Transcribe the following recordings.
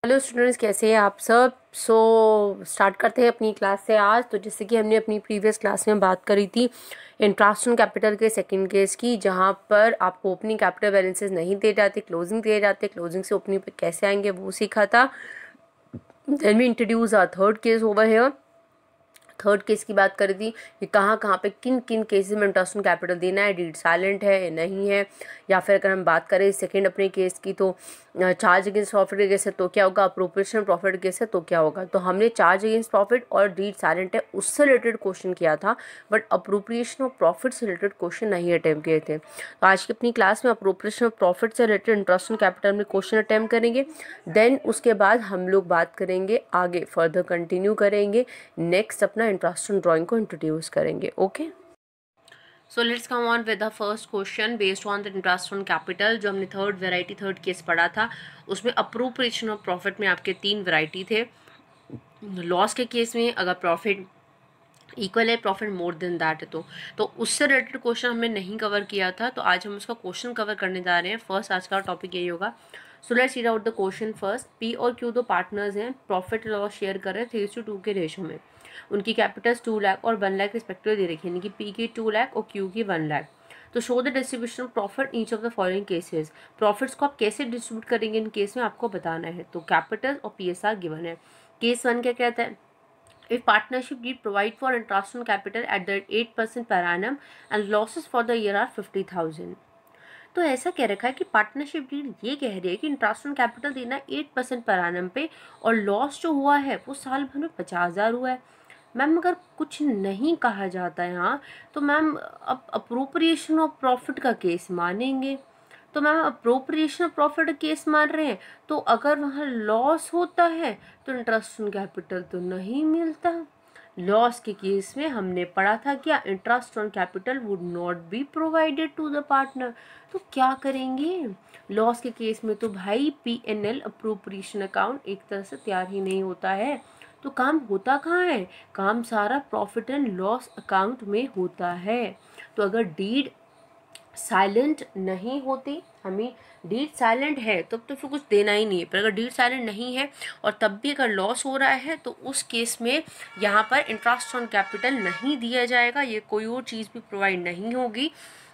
Hello students, कैसे हैं आप सब। स्टार्ट करते हैं अपनी क्लास से आज। तो जैसे कि हमने अपनी प्रीवियस क्लास में बात करी थी इंट्रास्ट ऑन कैपिटल के सेकंड केस की, जहां पर आपको ओपनिंग कैपिटल बैलेंसेस नहीं दिए जाते, क्लोजिंग दिए जाते, क्लोजिंग से ओपनिंग पे कैसे आएंगे वो सीखा था। Then we introduce our third case over here. Third case की बात करी थी कि कहाँ कहाँ पे किन किन केसेस में इंट्रस्ट ऑन कैपिटल देना है, डीड साइलेंट है या नहीं है। या फिर अगर हम बात करें सेकंड अपने केस की, तो चार्ज अगेंस्ट प्रॉफिट केस है तो क्या होगा, अप्रोप्रिएशन प्रॉफिट केस है तो क्या होगा। तो हमने चार्ज अगेंस्ट प्रॉफिट और डीड साइलेंट है उससे रिलेटेड क्वेश्चन किया था, बट अप्रोप्रिएशन ऑफ प्रॉफिट से रिलेटेड क्वेश्चन नहीं अटेम्प्ट किए थे। तो आज की अपनी क्लास में अप्रोप्रिएशन ऑफ प्रॉफिट से रिलेटेड इंट्रस्ट ऑन कैपिटल में क्वेश्चन अटेम्प्ट करेंगे। देन उसके बाद हम लोग बात करेंगे आगे, फर्दर कंटिन्यू करेंगे, नेक्स्ट अपना इंट्रस्ट ऑन ड्राइंग को इंट्रोड्यूस करेंगे। Okay, so let's come on with the first question based on the interest on capital. जो हमने थर्ड केस पढ़ा था उसमें अप्रोप्रिएशन ऑफ प्रॉफिट में आपके 3 वैरायटी थे। लॉस के केस में अगर प्रॉफिट इक्वल है, प्रॉफिट मोर देन दैट है तो उससे रिलेटेड क्वेश्चन हमने नहीं कवर किया था, तो आज हम उसका क्वेश्चन कवर करने जा रहे हैं। फर्स्ट आज का टॉपिक यही होगा। So let's read out the question first. P और क्यू दो पार्टनर्स हैं, प्रॉफिट लॉस शेयर कर रहे हैं 3:2 के रेशो में। उनकी कैपिटल्स 2 लाख और 1 लाख रिस्पेक्टिव दे रखी है, यानी कि पी की 2 लाख और क्यू की 1 लाख। तो show the distribution of profit each of the following cases. Profits को आप कैसे डिस्ट्रीब्यूट करेंगे इन केस में आपको बताना है। तो कैपिटल और PSR गिवन है। केस 1 क्या कहता है, if partnership did provide for interest on capital at the 8% per annum and losses for the year are 50,000। तो ऐसा कह रखा है कि पार्टनरशिप डीड ये कह रही है कि इंटरेस्ट ऑन कैपिटल देना 8% पर एनम पे, और लॉस जो हुआ है वो साल भर में 50,000 हुआ है। मैम अगर कुछ नहीं कहा जाता है यहाँ, तो मैम अब अप्रोप्रिएशन ऑफ प्रॉफिट का केस मानेंगे। तो ma'am appropriation of profit case मान रहे हैं, तो अगर वहाँ लॉस होता है तो इंटरेस्ट ऑन कैपिटल तो नहीं मिलता। लॉस के केस में हमने पढ़ा था क्या, interest on capital would not be provided to the partner. तो क्या करेंगे लॉस के केस में, तो भाई PNL अप्रोप्रिएशन अकाउंट एक तरह से तैयार ही नहीं होता है। तो काम होता कहाँ है, काम सारा प्रॉफिट एंड लॉस अकाउंट में होता है। तो अगर डीड साइलेंट नहीं होती, हमें डीड साइलेंट है तब तो फिर कुछ देना ही नहीं है, पर अगर डीड साइलेंट नहीं है और तब भी अगर लॉस हो रहा है तो उस केस में यहाँ पर इंटरेस्ट ऑन कैपिटल नहीं दिया जाएगा, ये कोई और चीज़ भी प्रोवाइड नहीं होगी।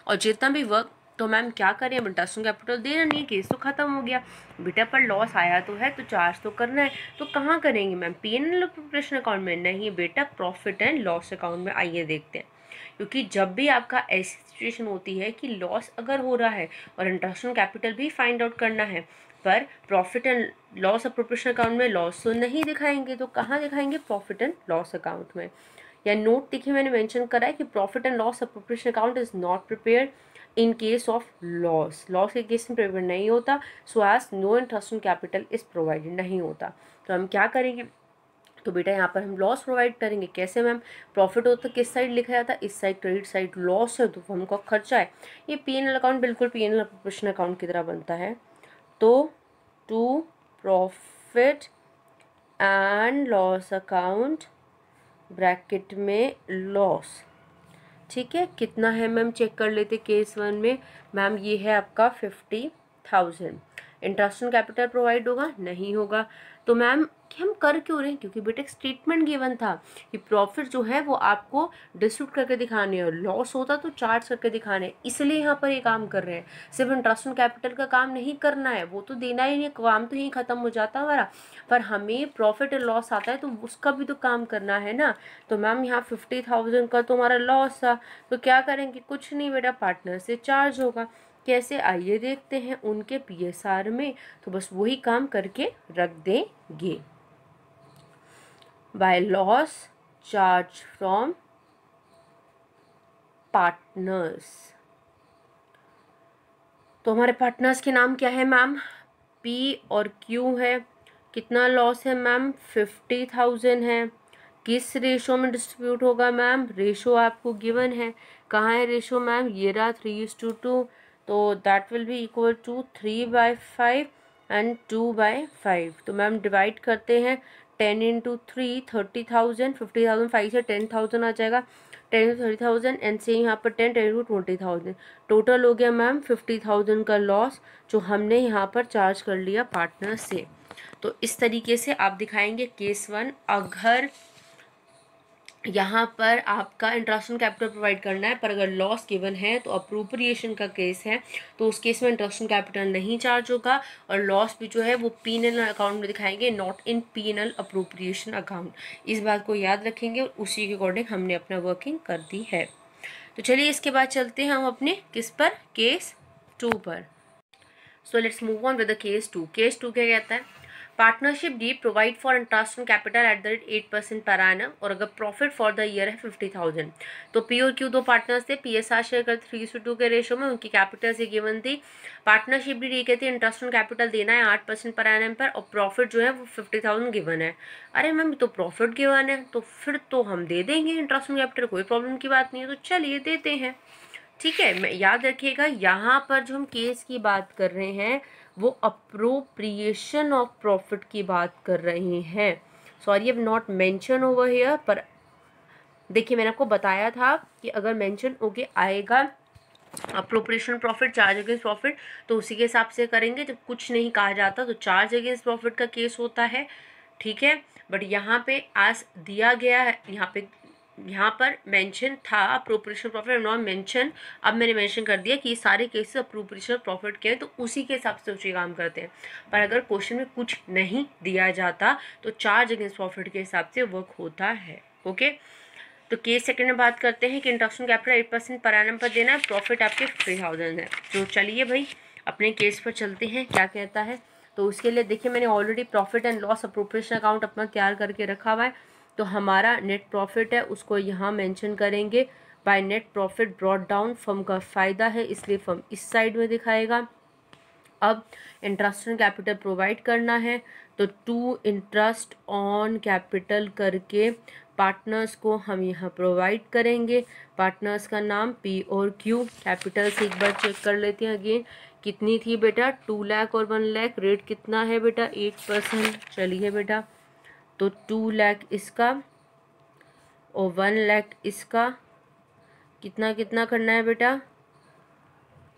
और जितना भी वर्क, तो मैम क्या करें, अब इंटरेस्ट ऑन कैपिटल देना नहीं है, केस तो खत्म हो गया बेटा। पर लॉस आया तो है तो चार्ज तो करना है, तो कहाँ करेंगे मैम, PNL अप्रोप्रिएशन अकाउंट में नहीं बेटा, प्रॉफिट एंड लॉस अकाउंट में। आइए देखते हैं, क्योंकि जब भी आपका ऐसी सिचुएशन होती है कि लॉस अगर हो रहा है और इंटरेस्ट ऑन कैपिटल भी फाइंड आउट करना है, पर profit and loss appropriation account में लॉस तो नहीं दिखाएंगे, तो कहाँ दिखाएंगे, प्रॉफिट एंड लॉस अकाउंट में। या नोट देखिए मैंने मेंशन करा है कि profit and loss appropriation account is not prepared in case of loss. Loss के केस में प्रिपेयर नहीं होता, so as no interest on capital is provided नहीं होता। तो हम क्या करेंगे, तो बेटा यहाँ पर हम लॉस प्रोवाइड करेंगे। कैसे मैम, प्रॉफिट हो तो किस साइड लिखा जाता है, इस साइड, क्रेडिट साइड। लॉस है तो हमको खर्चा है। ये PNL अकाउंट बिल्कुल PNL अप्रोप्रिएशन अकाउंट की तरह बनता है। तो to profit and loss account bracket में लॉस, ठीक है। कितना है मैम चेक कर लेते केस 1 में। मैम ये है आपका 50,000। इंटरेस्ट ऑन कैपिटल प्रोवाइड होगा नहीं होगा। तो मैम कि हम कर क्यों रहे हैं, क्योंकि बेटा एक स्टेटमेंट गिवन था कि प्रॉफिट जो है वो आपको डिस्ट्रीब्यूट करके दिखाने हैं, और लॉस होता तो चार्ज करके दिखाने, इसलिए यहाँ पर ये काम कर रहे हैं। सिर्फ इंटरेस्ट ऑन कैपिटल का काम नहीं करना है, वो तो देना ही नहीं, काम तो यहीं खत्म हो जाता हमारा, पर हमें प्रॉफिट और लॉस आता है तो उसका भी तो काम करना है ना। तो मैम यहाँ 50,000 का तो हमारा लॉस था, तो क्या करेंगे, कुछ नहीं बेटा, पार्टनर से चार्ज होगा। कैसे, आइए देखते हैं उनके PSR में। तो बस वही काम करके रख देंगे। By loss charge from partners. तो हमारे पार्टनर्स के नाम क्या है मैम, P और Q है। कितना लॉस है मैम, 50,000 है। किस रेशो में डिस्ट्रीब्यूट होगा मैम, रेशो आपको गिवन है। कहाँ है रेशो मैम, ये रहा 3:2। तो that will be equal to 3/5 and 2/5। तो मैम डिवाइड करते हैं, 10 × 3 30,000, 50,000 5 से 10,000 आ जाएगा, 10 × 30,000 एंड से यहाँ पर 10 × 20,000। टोटल हो गया मैम 50,000 का लॉस, जो हमने यहाँ पर चार्ज कर लिया पार्टनर से। तो इस तरीके से आप दिखाएंगे केस 1। अगर यहाँ पर आपका इंटरेस्ट ऑन कैपिटल प्रोवाइड करना है पर अगर लॉस गिवन है तो अप्रोप्रिएशन का केस है, तो उस केस में इंटरेस्ट ऑन कैपिटल नहीं चार्ज होगा और लॉस भी जो है वो पीएनएल अकाउंट में दिखाएंगे, not in PNL appropriation account. इस बात को याद रखेंगे और उसी के अकॉर्डिंग हमने अपना वर्किंग कर दी है। तो चलिए इसके बाद चलते हैं हम अपने किस पर, केस 2 पर। So let's move on with the case 2। Case 2 क्या कहता है, partnership D provide for interest on capital eight the rate 8% per annum और अगर प्रॉफिट फॉर द ईयर है 50,000। तो पी और क्यू दो पार्टनर्स थे, पीएसआर शेयर करते 3:2 के रेशो में, उनकी कैपिटल से गिवन थी। पार्टनरशिप डी कहती है इंटरेस्ट ऑन कैपिटल देना है 8% पर एनम पर और प्रॉफिट जो है वो 50,000 गिवन है। अरे मैम तो प्रॉफिट गिवन है तो फिर तो हम दे देंगे इंटरेस्ट ऑन कैपिटल, कोई प्रॉब्लम की बात नहीं है, तो चलिए देते हैं। ठीक है, मैं याद रखिएगा यहाँ पर जो हम केस की बात कर रहे हैं वो अप्रोप्रिएशन ऑफ प्रॉफिट की बात कर रहे हैं। सॉरी अब नॉट मेंशन ओवर हियर, पर देखिए मैंने आपको बताया था कि अगर मेंशन होके आएगा appropriation profit charge against profit तो उसी के हिसाब से करेंगे। जब कुछ नहीं कहा जाता तो चार्ज अगेंस्ट प्रॉफिट का केस होता है। ठीक है, बट यहाँ पे आज दिया गया है, यहाँ पर मेंशन था अप्रोप्रिएशन प्रॉफिट, नॉट मेंशन। अब मैंने मेंशन कर दिया कि ये सारे केसेस अप्रोप्रिएशन प्रॉफिट के हैं तो उसी के हिसाब से उसी काम करते हैं। पर अगर क्वेश्चन में कुछ नहीं दिया जाता तो चार्ज अगेंस्ट प्रॉफिट के हिसाब से वर्क होता है। ओके, तो केस सेकंड में बात करते हैं कि interest on capital 8% per annum पर देना है, प्रॉफिट आपके 50,000 है। तो चलिए भाई अपने केस पर चलते हैं, क्या कहता है। तो उसके लिए देखिए मैंने already profit and loss appropriation account अपना तैयार करके रखा हुआ है। तो हमारा नेट प्रॉफिट है उसको यहाँ मेंशन करेंगे, bye net profit brought down, firm का फ़ायदा है इसलिए फर्म इस साइड में दिखाएगा। अब इंटरेस्ट ऑन कैपिटल प्रोवाइड करना है तो टू इंटरेस्ट ऑन कैपिटल करके पार्टनर्स को हम यहाँ प्रोवाइड करेंगे। पार्टनर्स का नाम पी और क्यू। कैपिटल से एक बार चेक कर लेते हैं अगेन, कितनी थी बेटा 2 लाख और 1 लाख, रेट कितना है बेटा 8%। चलिए बेटा तो 2 लाख इसका और 1 लाख इसका, कितना कितना करना है बेटा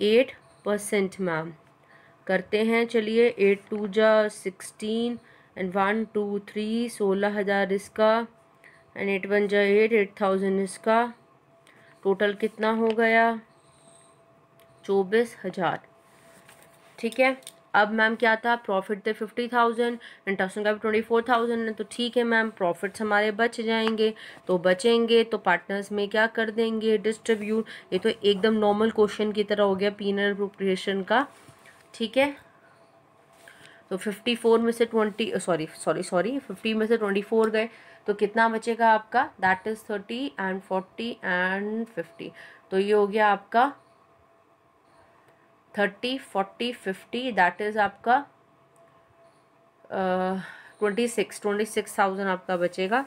8% मैम करते हैं। चलिए 8 2 जा 16 एंड 1 2 3 16,000 इसका एंड 8 1 जा 8 8,000 इसका, टोटल कितना हो गया 24,000। ठीक है, अब मैम क्या था प्रॉफिट थे 50,000, इंटरेस्ट का भी 24,000 है, तो ठीक है मैम प्रॉफिट्स हमारे बच जाएंगे। तो बचेंगे तो पार्टनर्स में क्या कर देंगे डिस्ट्रीब्यूट। ये तो एकदम नॉर्मल क्वेश्चन की तरह हो गया पीनल अप्रोप्रिएशन का। ठीक है, तो 54 में से 50 में से 24 गए तो कितना बचेगा आपका, दैट इज 30 एंड 40 एंड 50। तो ये हो गया आपका 30 40 50, दैट इज आपका 26,000 आपका बचेगा।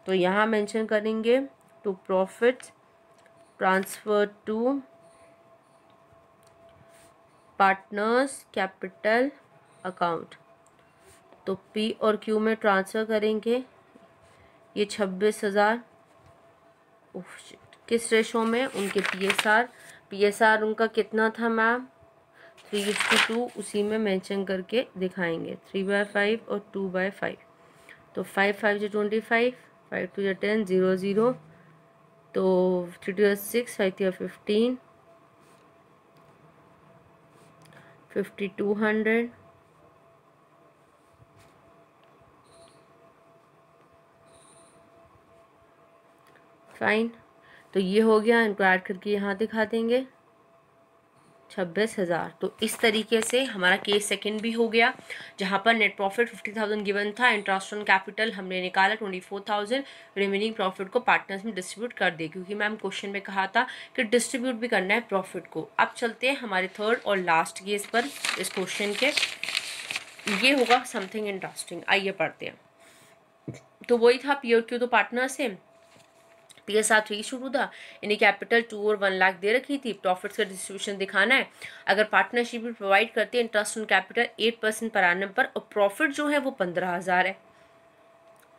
तो यहाँ मेंशन करेंगे to profit transfer to partners capital account. तो पी और क्यू में ट्रांसफ़र करेंगे ये 26,000। किस रेशो में, उनके पीएसआर उनका कितना था मैम 3:2, उसी में मेंशन करके दिखाएंगे 3/5 और 2/5। तो 5 5 से 25, 5 2 10 0 0, तो 3 2 6, 5 3 15, 5200, फाइन। तो ये हो गया, इनको ऐड करके यहाँ दिखा देंगे 26,000। तो इस तरीके से हमारा केस सेकंड भी हो गया जहाँ पर नेट प्रॉफिट 50,000 गिवन था, इंटरेस्ट ऑन कैपिटल हमने निकाला 24,000, रिमेनिंग प्रॉफिट को पार्टनर्स में डिस्ट्रीब्यूट कर दे, क्योंकि मैम क्वेश्चन में कहा था कि डिस्ट्रीब्यूट भी करना है प्रॉफिट को। अब चलते हैं हमारे थर्ड और लास्ट केस पर इस क्वेश्चन के। ये होगा समथिंग इंटरेस्टिंग, आइए पढ़ते हैं। तो वही था पी और क्यू तो पार्टनर से, पीएसआर 3:2 था, इन्हें कैपिटल 2 और 1 लाख दे रखी थी, प्रॉफिट्स का डिस्ट्रीब्यूशन दिखाना है। अगर पार्टनरशिप भी प्रोवाइड करती है interest on capital 8% per annum पर और प्रॉफिट जो है वो 15,000 है।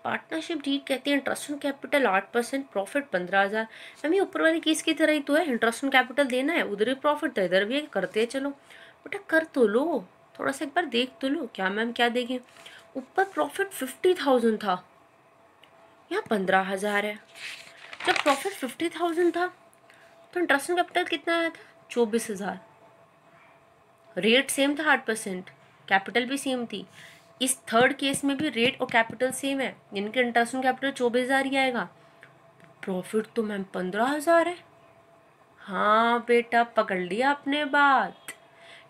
पार्टनरशिप डीड कहती है interest on capital 8%, profit 15,000। Ma'am ये ऊपर वाली केस की तरह ही तो है, इंटरेस्ट ऑन कैपिटल देना है, उधर भी प्रॉफिट था इधर भी करते हैं, चलो बेटा कर तो लो, थोड़ा सा एक बार देख तो लो। क्या मैम क्या देखें? ऊपर प्रॉफिट 50,000 था, यहाँ 15,000 है। जब प्रॉफिट 50,000 था तो इंटरेस्ट ऑन कैपिटल कितना आया था? 24,000। रेट सेम था 8%, कैपिटल भी सेम थी। इस थर्ड केस में भी रेट और कैपिटल सेम है, यानी कि इंटरेस्ट ऑन कैपिटल 24,000 ही आएगा। प्रॉफिट तो मैम 15,000 है। हाँ बेटा, पकड़ लिया आपने बात।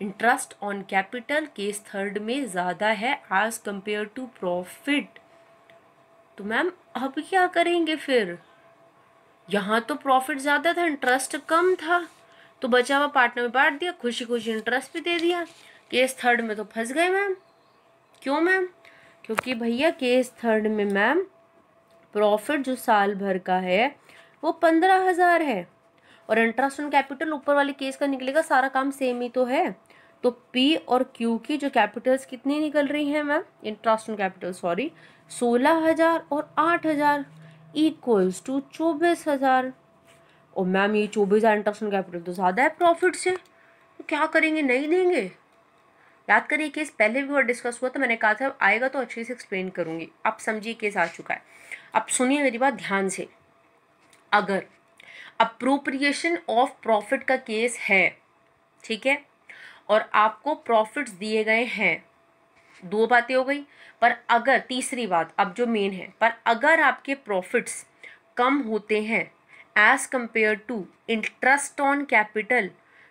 Interest on capital case third में ज़्यादा है एज कंपेयर टू प्रॉफिट। तो मैम अब क्या करेंगे फिर? यहाँ तो प्रॉफिट ज़्यादा था, इंटरेस्ट कम था, तो बचा हुआ पार्टनर में बांट दिया, खुशी खुशी इंटरेस्ट भी दे दिया। केस थर्ड में तो फंस गए मैम। क्यों मैम? क्योंकि भैया केस थर्ड में मैम प्रॉफिट जो साल भर का है वो 15,000 है, और इंटरेस्ट ऑन कैपिटल ऊपर वाले केस का निकलेगा, सारा काम सेम ही तो है। तो पी और क्यू की जो कैपिटल्स कितनी निकल रही हैं मैम? इंटरेस्ट ऑन कैपिटल 16,000 और 8,000 इक्वल्स टू 24,000। और मैम ये 24,000 इंटरेस्ट ऑन कैपिटल तो ज़्यादा है प्रॉफिट से, तो क्या करेंगे? नहीं देंगे। याद करिए केस पहले भी बहुत डिस्कस हुआ था, मैंने कहा था आएगा तो अच्छे से एक्सप्लेन करूंगी। आप समझिए केस आ चुका है। अब सुनिए मेरी बात ध्यान से। अगर अप्रोप्रिएशन ऑफ प्रॉफिट का केस है, ठीक है, और आपको प्रॉफिट्स दिए गए हैं, दो बातें हो गई। पर अगर तीसरी बात अब जो मेन है, पर अगर आपके प्रॉफिट्स कम होते हैं as compare to interest on capital,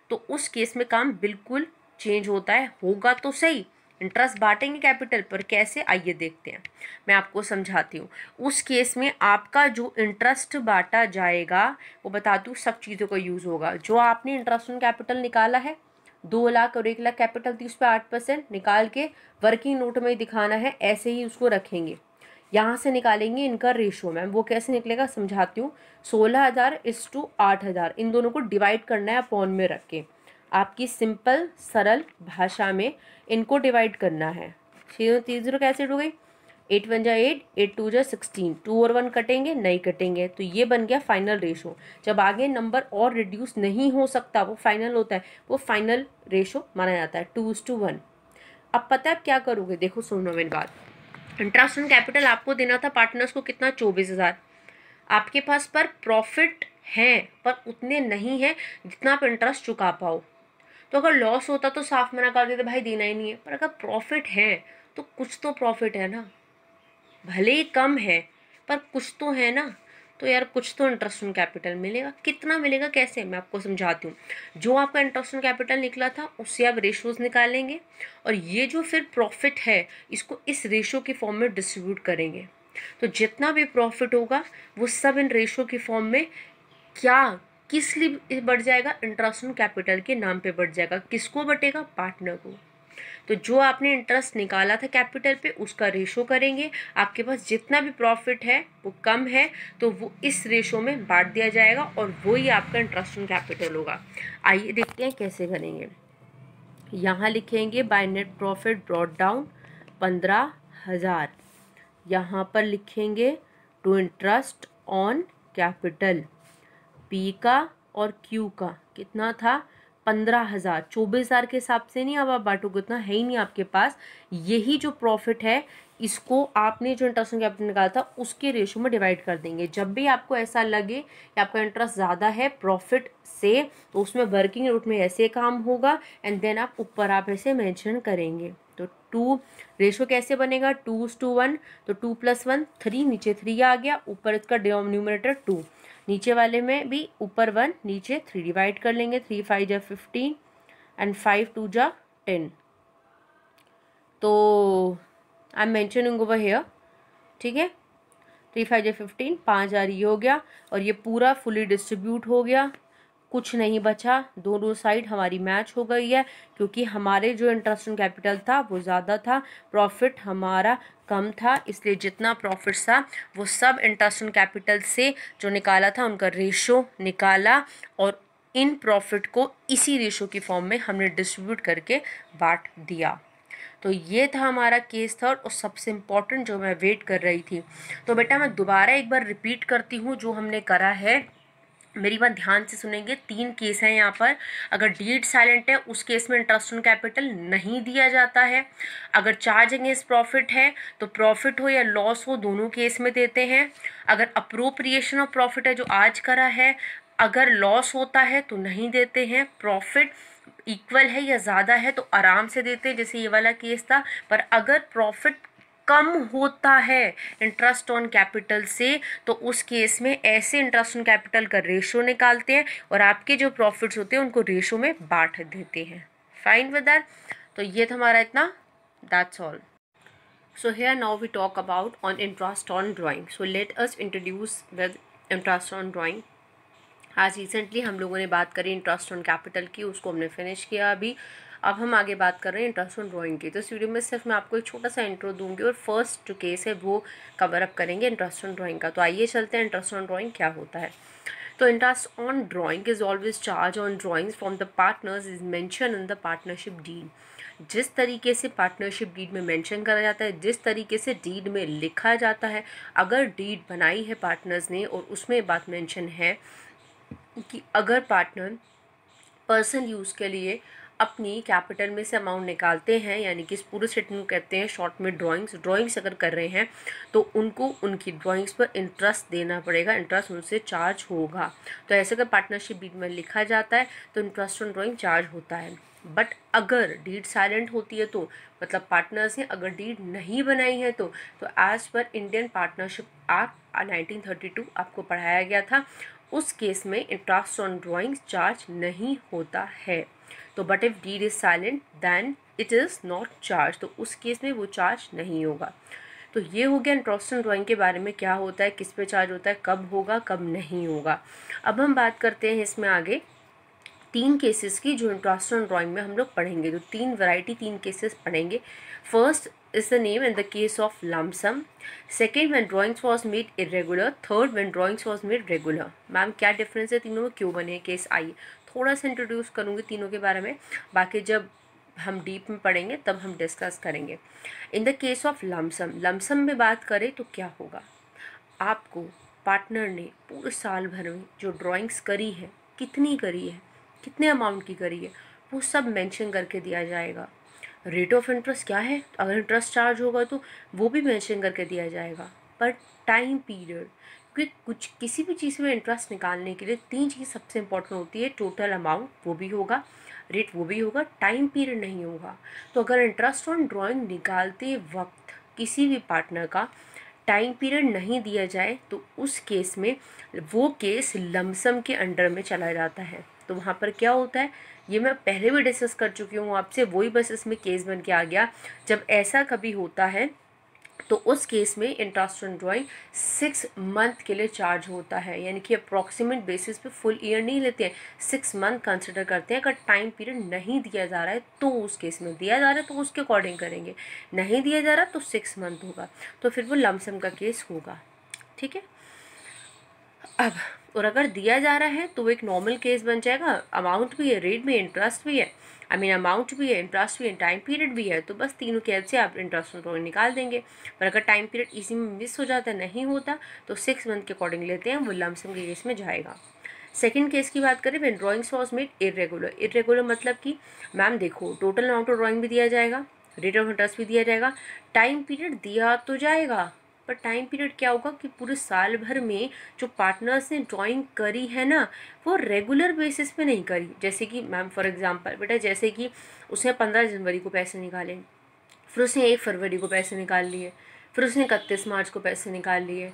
तो उस केस में काम बिल्कुल चेंज होता है। होगा तो सही, इंटरेस्ट बांटेंगे कैपिटल पर, कैसे आइए देखते हैं, मैं आपको समझाती हूँ। उस केस में आपका जो इंटरेस्ट बांटा जाएगा, वो बता दूँ सब चीज़ों का यूज़ होगा। जो आपने इंटरेस्ट ऑन कैपिटल निकाला है, 2 लाख और 1 लाख कैपिटल थी, उस पर 8% निकाल के वर्किंग नोट में ही दिखाना है, ऐसे ही उसको रखेंगे। यहाँ से निकालेंगे इनका रेशो मैम, वो कैसे निकलेगा समझाती हूँ। 16,000:8,000 इन दोनों को डिवाइड करना है अपॉन में रख के, आपकी सिंपल सरल भाषा में इनको डिवाइड करना है। 0 कैसे हो गई? 8 1 जा 8, 8 2 जा 16, 2 और 1 कटेंगे? नहीं कटेंगे, तो ये बन गया फाइनल रेशो। जब आगे नंबर और रिड्यूस नहीं हो सकता, वो फाइनल होता है, वो फाइनल रेशो माना जाता है 2:1। अब पता है आप क्या करोगे? देखो सुनो मेरी बात। इंटरेस्ट ऑन कैपिटल आपको देना था पार्टनर्स को कितना? 24,000। आपके पास पर प्रॉफिट है पर उतने नहीं है जितना आप इंटरेस्ट चुका पाओ। तो अगर लॉस होता तो साफ मना कर देते भाई देना ही नहीं है, पर अगर प्रॉफिट है तो कुछ तो प्रॉफिट है ना, भले ही कम है पर कुछ तो है ना। तो यार कुछ तो इंटरेस्ट ऑन कैपिटल मिलेगा। कितना मिलेगा कैसे, मैं आपको समझाती हूँ। जो आपका इंटरेस्ट ऑन कैपिटल निकला था उससे आप रेशोज निकालेंगे, और ये जो फिर प्रॉफिट है इसको इस रेशो की फॉर्म में डिस्ट्रीब्यूट करेंगे। तो जितना भी प्रॉफिट होगा वो सब इन रेशो की फॉर्म में क्या किस लिए बढ़ जाएगा? इंटरेस्ट ऑन कैपिटल के नाम पे बढ़ जाएगा। किसको बटेगा? पार्टनर को। तो जो आपने इंटरेस्ट निकाला था कैपिटल पे उसका रेशो करेंगे, आपके पास जितना भी प्रॉफिट है वो कम है तो वो इस रेशो में बांट दिया जाएगा, और वही आपका इंटरेस्ट ऑन कैपिटल होगा। आइए देखते हैं कैसे करेंगे। यहाँ लिखेंगे by net profit brought down 15,000। यहाँ पर लिखेंगे to interest on capital, P का और क्यू का कितना था? 15,000। 24,000 के हिसाब से नहीं, अब आप बांटोगे उतना है ही नहीं आपके पास। यही जो प्रॉफिट है इसको आपने जो इंटरेस्ट ऑन कैपिटल निकाला था उसके रेशो में डिवाइड कर देंगे। जब भी आपको ऐसा लगे कि आपका इंटरेस्ट ज़्यादा है प्रॉफिट से, तो उसमें वर्किंग नोट में ऐसे काम होगा, एंड देन आप ऊपर आप ऐसे मेंशन करेंगे। तो 2 रेशो कैसे बनेगा? 2:1, तो 2 + 1 3, नीचे 3 आ गया, ऊपर इसका न्यूमरेटर 2, नीचे वाले में भी ऊपर 1 नीचे 3, डिवाइड कर लेंगे। 3 5 जा 15 एंड 5 2 जा 10। तो I am mentioning over here, ठीक है। 3 5 जा 15, 5 आ रही हो गया, और ये पूरा फुली डिस्ट्रीब्यूट हो गया, कुछ नहीं बचा। दोनों साइड हमारी मैच हो गई है, क्योंकि हमारे जो इंटरेस्ट ऑन कैपिटल था वो ज़्यादा था, प्रॉफिट हमारा कम था, इसलिए जितना प्रॉफिट था वो सब इंटरेस्ट ऑन कैपिटल से जो निकाला था उनका रेशो निकाला, और इन प्रॉफिट को इसी रेशो की फॉर्म में हमने डिस्ट्रीब्यूट करके बांट दिया। तो ये था हमारा केस थर्ड, और सबसे इम्पॉर्टेंट जो मैं वेट कर रही थी। तो बेटा मैं दोबारा एक बार रिपीट करती हूँ जो हमने करा है। मेरी बात ध्यान से सुनेंगे, 3 केस हैं यहाँ पर। अगर डीड साइलेंट है उस केस में इंटरेस्ट ऑन कैपिटल नहीं दिया जाता है। अगर चार्ज अगेंस्ट प्रॉफिट है तो प्रॉफिट हो या लॉस हो दोनों केस में देते हैं। अगर अप्रोप्रिएशन ऑफ प्रॉफिट है जो आज करा है, अगर लॉस होता है तो नहीं देते हैं। प्रॉफिट इक्वल है या ज़्यादा है तो आराम से देते हैं, जैसे ये वाला केस था। पर अगर प्रॉफिट कम होता है इंटरेस्ट ऑन कैपिटल से तो उस केस में ऐसे इंटरेस्ट ऑन कैपिटल का रेशो निकालते हैं और आपके जो प्रॉफिट्स होते हैं उनको रेशो में बांट देते हैं। Fine with that. तो ये था हमारा इतना, that's all. So here now we talk about on interest on drawing. So let us introduce with interest on drawing. आज रिसेंटली हम लोगों ने बात करी इंटरेस्ट ऑन कैपिटल की, उसको हमने फिनिश किया अभी। अब हम आगे बात कर रहे हैं इंटरेस्ट ऑन ड्राइंग की। तो इस वीडियो में सिर्फ मैं आपको एक छोटा सा इंट्रो दूंगी और फर्स्ट जो केस है वो कवर अप करेंगे इंटरेस्ट ऑन ड्राइंग का। तो आइए चलते हैं इंटरेस्ट ऑन ड्राइंग क्या होता है। तो interest on drawing is always charge on drawings from the partners is mention in the partnership deed. जिस तरीके से पार्टनरशिप डीड में मेंशन करा जाता है, जिस तरीके से डीड में लिखा जाता है, अगर डीड बनाई है पार्टनर्स ने और उसमें बात मेंशन है कि अगर पार्टनर पर्सनल यूज़ के लिए अपनी कैपिटल में से अमाउंट निकालते हैं, यानी कि इस पूरे स्टेटमेंट को कहते हैं शॉर्ट में ड्राइंग्स अगर कर रहे हैं तो उनको उनकी ड्राइंग्स पर इंटरेस्ट देना पड़ेगा, इंटरेस्ट उनसे चार्ज होगा। तो ऐसे अगर पार्टनरशिप डीड में लिखा जाता है तो इंटरेस्ट ऑन ड्राइंग चार्ज होता है। बट अगर डीड साइलेंट होती है तो मतलब पार्टनर्स ने अगर डीड नहीं बनाई है तो as per Indian partnership act 1932 आपको पढ़ाया गया था, उस केस में इंटरेस्ट ऑन ड्राइंग्स चार्ज नहीं होता है। तो but if deed is silent then it is not charge, तो उस केस में वो चार्ज नहीं होगा। तो ये हो गया इंटरेस्ट ऑन ड्राइंग के बारे में, क्या होता है, किस पे चार्ज होता है, कब होगा, कब नहीं होगा। अब हम बात करते हैं इसमें आगे 3 केसेस की जो इंटरेस्ट ऑन ड्राइंग में हम लोग पढ़ेंगे। तो 3 केसेस पढ़ेंगे। First is the name in the case of lump sum. Second, when drawings was made irregular. Third, when drawings was made regular. Ma'am क्या डिफरेंस है तीनों में, क्यों बने केस? आइए थोड़ा सा इंट्रोड्यूस करूँगी तीनों के बारे में, बाकी जब हम डीप में पढ़ेंगे तब हम डिस्कस करेंगे। In the case of lump sum में बात करें तो क्या होगा, आपको पार्टनर ने पूरे साल भर में जो ड्राइंग्स करी है, कितनी करी है, कितने अमाउंट की करी है, वो सब मेंशन करके दिया जाएगा। रेट ऑफ इंटरेस्ट क्या है, अगर इंटरेस्ट चार्ज होगा तो वो भी मेंशन करके दिया जाएगा। पर टाइम पीरियड, क्योंकि कुछ किसी भी चीज़ में इंटरेस्ट निकालने के लिए 3 चीज़ सबसे इंपॉर्टेंट होती है। टोटल अमाउंट वो भी होगा, रेट वो भी होगा, टाइम पीरियड नहीं होगा। तो अगर इंटरेस्ट ऑन ड्राइंग निकालते वक्त किसी भी पार्टनर का टाइम पीरियड नहीं दिया जाए तो उस केस में वो केस लमसम के अंडर में चला जाता है। तो वहाँ पर क्या होता है, ये मैं पहले भी डिस्कस कर चुकी हूँ आपसे, वही बस इसमें केस बन के आ गया। जब ऐसा कभी होता है तो उस केस में इंटरेस्ट ऑन ड्राइंग 6 मंथ के लिए चार्ज होता है, यानी कि अप्रॉक्सीमेट बेसिस पे फुल ईयर नहीं लेते हैं, 6 मंथ कंसिडर करते हैं। अगर टाइम पीरियड नहीं दिया जा रहा है तो उस केस में, दिया जा रहा है तो उसके अकॉर्डिंग करेंगे, नहीं दिया जा रहा तो 6 मंथ होगा, तो फिर वो लमसम का केस होगा। ठीक है। अब और अगर दिया जा रहा है तो वो एक नॉर्मल केस बन जाएगा, अमाउंट भी है, रेट भी है, इंटरेस्ट भी है, अमाउंट भी है, इंटरेस्ट भी है, टाइम पीरियड भी है, तो बस तीनों केस से आप इंटरेस्ट ऑन निकाल देंगे। पर अगर टाइम पीरियड इसी में मिस हो जाता है, नहीं होता, तो 6 मंथ के अकॉर्डिंग लेते हैं, वो लमसम के केस में जाएगा। सेकंड केस की बात करें, when drawings was made irregular मतलब कि मैम देखो टोटल अमाउंट ऑफ ड्राइंग भी दिया जाएगा, रेट ऑफ इंटरेस्ट भी दिया जाएगा, टाइम पीरियड दिया तो जाएगा, पर टाइम पीरियड क्या होगा कि पूरे साल भर में जो पार्टनर्स ने ड्राइंग करी है ना, वो रेगुलर बेसिस पे नहीं करी। जैसे कि मैम फॉर एग्जांपल बेटा, जैसे कि उसने 15 जनवरी को पैसे निकाले, फिर उसने 1 फरवरी को पैसे निकाल लिए, फिर उसने 31 मार्च को पैसे निकाल लिए,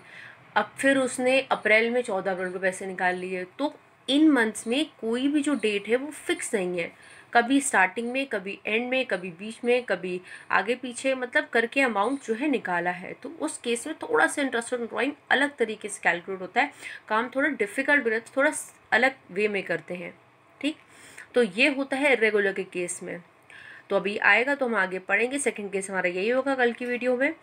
अब फिर उसने अप्रैल में 14 अप्रैल को पैसे निकाल लिए। तो इन मंथ्स में कोई भी जो डेट है वो फिक्स नहीं है, कभी स्टार्टिंग में, कभी एंड में, कभी बीच में, कभी आगे पीछे, मतलब करके अमाउंट जो है निकाला है। तो उस केस में थोड़ा सा इंटरेस्ट ऑन ड्राइंग अलग तरीके से कैलकुलेट होता है, काम थोड़ा डिफिकल्ट भी रहता है, थोड़ा अलग वे में करते हैं। ठीक, तो ये होता है इरेगुलर के केस में। तो अभी आएगा तो हम आगे पढ़ेंगे, सेकंड केस हमारा यही होगा कल की वीडियो में।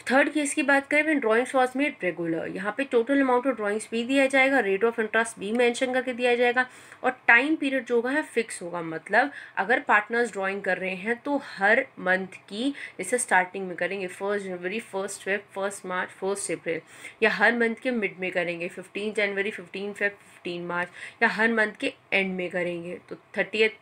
थर्ड केस की बात करें, ड्राइंग्स वॉज मेड रेगुलर, यहाँ पे टोटल अमाउंट ऑफ ड्राइंग्स भी दिया जाएगा, रेट ऑफ इंटरेस्ट भी मेंशन करके दिया जाएगा, और टाइम पीरियड जो होगा है फिक्स होगा। मतलब अगर पार्टनर्स ड्राइंग कर रहे हैं तो हर मंथ की, जैसे स्टार्टिंग में करेंगे 1 जनवरी, 1 फेब, 1 मार्च, 1 अप्रैल, या हर मंथ के मिड में करेंगे 15 जनवरी, 15 फेब, 15 मार्च, या हर मंथ के एंड में करेंगे तो 31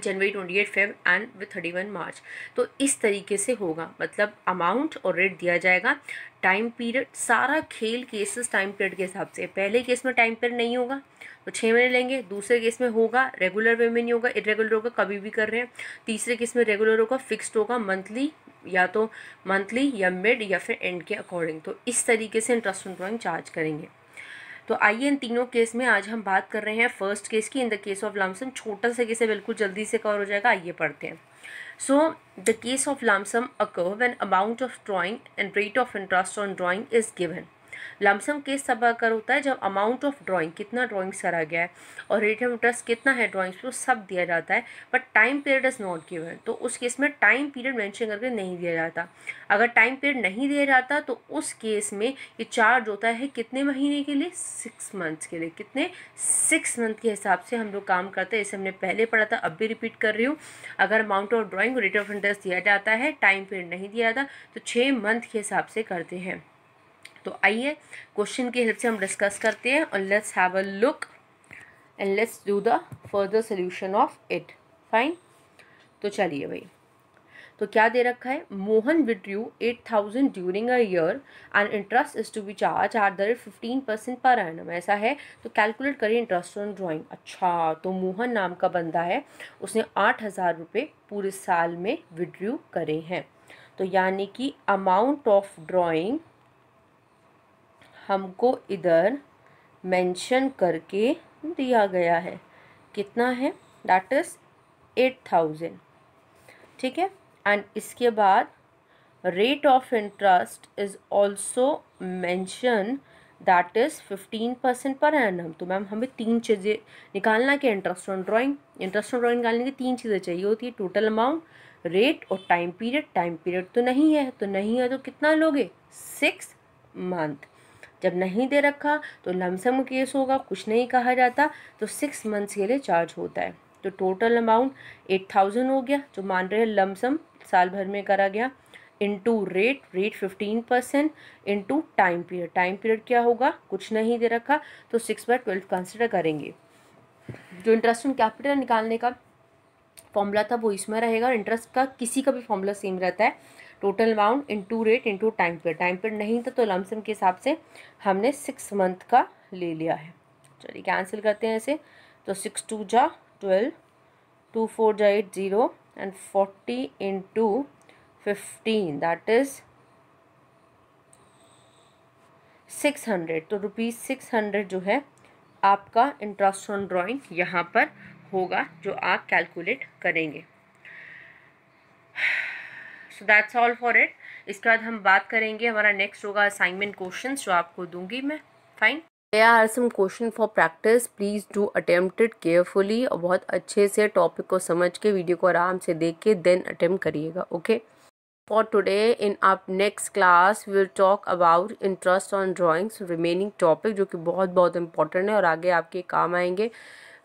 जनवरी, 28 फेब एंड विद 31 मार्च। तो इस तरीके से होगा, मतलब अमाउंट और रेट दिया जाएगा, टाइम पीरियड, सारा खेल केसेस टाइम पीरियड के हिसाब से। पहले केस में टाइम पीरियड नहीं होगा तो 6 महीने लेंगे, दूसरे केस में होगा रेगुलर वे में नहीं होगा, इरेगुलर होगा, कभी भी कर रहे हैं, तीसरे केस में रेगुलर होगा, फिक्स्ड होगा, मंथली या तो मंथली या मिड या फिर एंड के अकॉर्डिंग। तो इस तरीके से इंटरेस्ट ऑन ड्राइंग चार्ज करेंगे। तो आइए इन तीनों केस में आज हम बात कर रहे हैं फर्स्ट केस की। In the case of lump sum, छोटा सा केस है, बिल्कुल जल्दी से कवर हो जाएगा, आइए पढ़ते हैं। So the case of lump sum occur when amount of drawing and rate of interest on drawing is given. Lump sum case तब अकर होता है जब अमाउंट ऑफ ड्राइंग, कितना ड्राइंग्स करा गया है, और रेट ऑफ इंटरेस्ट कितना है ड्राइंग्स पे, सब दिया जाता है, but time period is not given. तो उस केस में टाइम पीरियड मेंशन करके नहीं दिया जाता। अगर टाइम पीरियड नहीं दिया जाता तो उस केस में ये चार्ज होता है कितने महीने के लिए, 6 मंथ्स के लिए। कितने, 6 मंथ के हिसाब से हम लोग काम करते हैं। जैसे हमने पहले पढ़ा था, अब भी रिपीट कर रही हूँ। अगर amount of drawing, rate of interest दिया जाता है, टाइम पीरियड नहीं दिया जाता, तो 6 मंथ के हिसाब से करते हैं। तो आइए क्वेश्चन की हेल्प से हम डिस्कस करते हैं, और let's have a look and let's do the further solution of it. Fine, तो चलिए भाई, तो क्या दे रखा है, Mohan withdrew 8,000 during a year and interest is to be charge at the rate 15% per annum. ऐसा है तो कैलकुलेट करिए इंटरेस्ट ऑन ड्राइंग। अच्छा, तो मोहन नाम का बंदा है, उसने 8,000 रुपये पूरे साल में विड्रू करे हैं। तो यानी कि अमाउंट ऑफ ड्राइंग हमको इधर मेंशन करके दिया गया है, कितना है, दैट इज 8,000। ठीक है, एंड इसके बाद rate of interest is also mention, that is 15% per annum. तो मैम हमें 3 चीज़ें निकालना क्या, interest on drawing, interest on drawing निकालने की 3 चीज़ें चाहिए होती है, टोटल अमाउंट, रेट और टाइम पीरियड। टाइम पीरियड तो नहीं है, तो नहीं है तो कितना लोगे, 6 मंथ। जब नहीं दे रखा तो लमसम केस होगा, कुछ नहीं कहा जाता, तो 6 मंथ्स के लिए चार्ज होता है। तो टोटल अमाउंट 8,000 हो गया, जो मान रहे हैं लमसम साल भर में करा गया, into rate, rate 15%, into time period, time period क्या होगा, कुछ नहीं दे रखा, तो 6/12 कंसिडर करेंगे। जो इंटरेस्ट ऑन कैपिटल निकालने का फॉर्मूला था वो इसमें रहेगा, इंटरेस्ट का किसी का भी फॉर्मूला सेम रहता है, total amount into rate into time period. Time period नहीं था तो लमसम के हिसाब से हमने 6 मंथ का ले लिया है। चलिए कैंसिल करते हैं ऐसे, तो 6 2 जा 12, 2 4 जा 8 0 एंड 40 इंटू 15 दैट इज 600। तो ₹600 जो है आपका इंटरेस्ट ऑन ड्राइंग यहाँ पर होगा, जो आप कैलकुलेट करेंगे। So that's all for it. इसके बाद हम बात करेंगे, हमारा नेक्स्ट होगा असाइनमेंट क्वेश्चंस जो आपको दूंगी मैं। Fine, there are some question for practice, please do attempt it carefully, और बहुत अच्छे से टॉपिक को समझ के, वीडियो को आराम से देख के देन अटेम्प्ट करिएगा। Okay, for today in our next class we will talk about interest on drawings, remaining topic जो कि बहुत important है और आगे आपके काम आएंगे।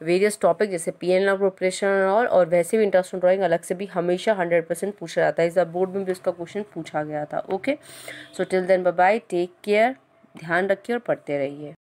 वेरियस टॉपिक जैसे पीएनआर प्रिपरेशन और वैसे भी इंटरेस्ट ऑन ड्राइंग अलग से भी हमेशा 100% पूछा जाता है। इस बार बोर्ड में भी उसका क्वेश्चन पूछा गया था। Okay, so till then bye bye, take care, ध्यान रखिए और पढ़ते रहिए।